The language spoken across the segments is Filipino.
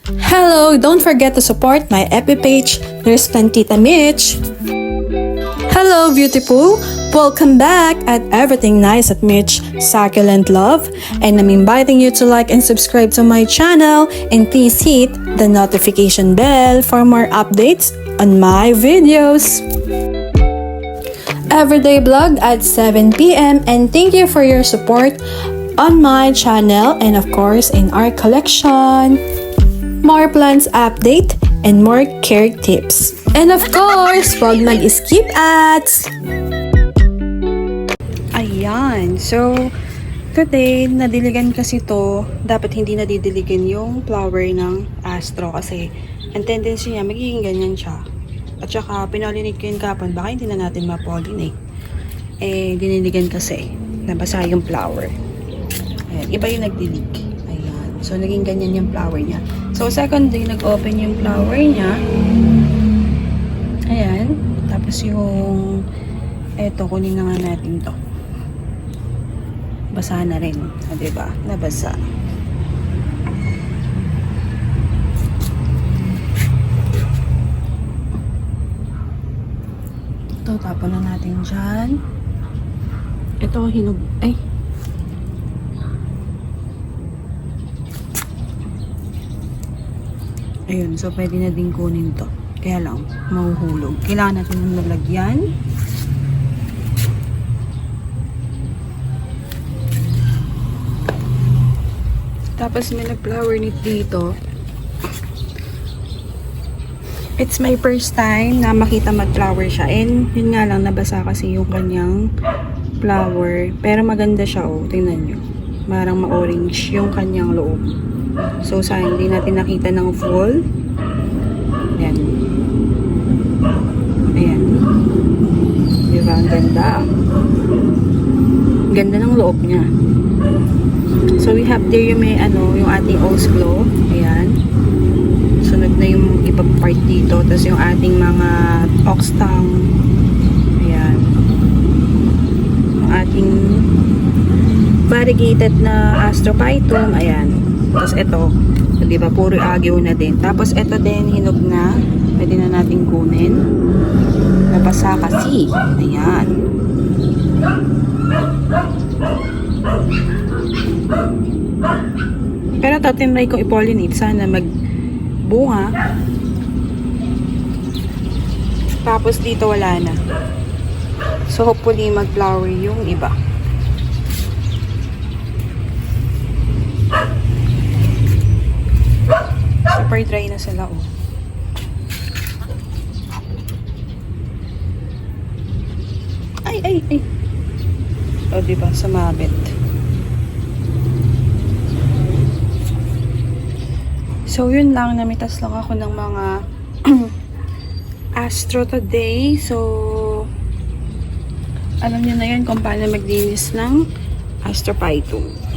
Hello! Don't forget to support my FB page, Nurse Plantita Mitch. Hello, beautiful! Welcome back at Everything Nice at Mitch Succulent Love, and I'm inviting you to like and subscribe to my channel, and please hit the notification bell for more updates on my videos. Everyday vlog at 7 p.m. and thank you for your support on my channel and of course in our collection. More plants update and more care tips. And of course, wag mag-skip ads! Ayan, so today, nadiligan kasi to. Dapat hindi nadidiligan yung flower ng astro kasi ang tendency niya, magiging ganyan siya. At saka, pinollinate ko yung kapon, baka hindi na natin ma-pollinate. Eh, diniligan kasi, nabasa yung flower. Ayan, iba yung nagdilig. Ayan, so naging ganyan yung flower niya. So, second day, nag-open yung flower niya. Ayan. Tapos yung eto, kunin na nga natin to. Basa na rin. O, diba? Nabasa. Ito, tapon na natin dyan. Ito, hinog... Ay! Ayun, so pwede na din kunin to. Kaya lang, mahuhulog. Kailangan natin ng lalagyan. Tapos may nag-flower nit dito. It's my first time na makita mag-flower siya. And yun nga lang, nabasa kasi yung kanyang flower. Pero maganda siya, oh. Tingnan nyo. Marang ma-orange yung kanyang loob. So, sayang hindi natin nakita ng full. Ayan. Ayan. Diba? Ang ganda. Ang ganda ng loob niya. So, we have there yung may yung ating Rose Glow. Ayan. Sunod na yung ibang part dito. Tapos yung ating mga oxtang. Ayan. Yung ating variegated na astrophytum. Ayan. Tapos ito, di ba, puro agyo na din. Tapos ito din, hinog na. Pwede na natin kunin. Nabasa kasi. Ayan. Pero ito, tinry ko i-pollinate. Sana magbunga. Tapos dito wala na. So hopefully mag-flower yung iba. Super dry na sila, oh. Ay. O, diba? Sumabit. So, yun lang. Namitas lang ako ng mga astro today. So, alam niyo na yan kung paano maglinis ng astrophytum.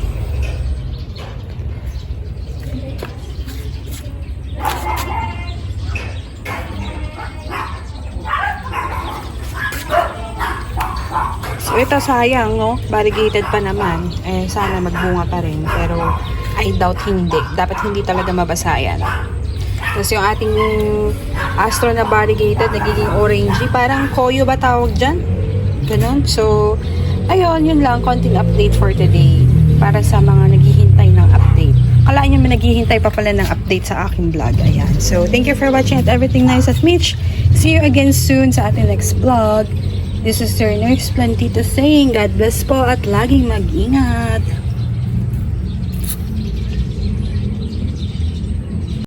So, ito sayang, no? Variegated pa naman. Eh, sana magbunga pa rin. Pero, I doubt hindi. Dapat hindi talaga mabasa yan. Tapos yung ating astro na variegated, nagiging orangey. Parang koyo ba tawag dyan? Ganun. So, ayun, yun lang. Konting update for today. Para sa mga naghihintay ng update. Kalaan nyo may naghihintay pa pala ng update sa aking vlog. Ayan. So, thank you for watching at Everything Nice at Mitch. See you again soon sa ating next vlog. This is your Nurse Plantita saying God bless po at laging mag-ingat.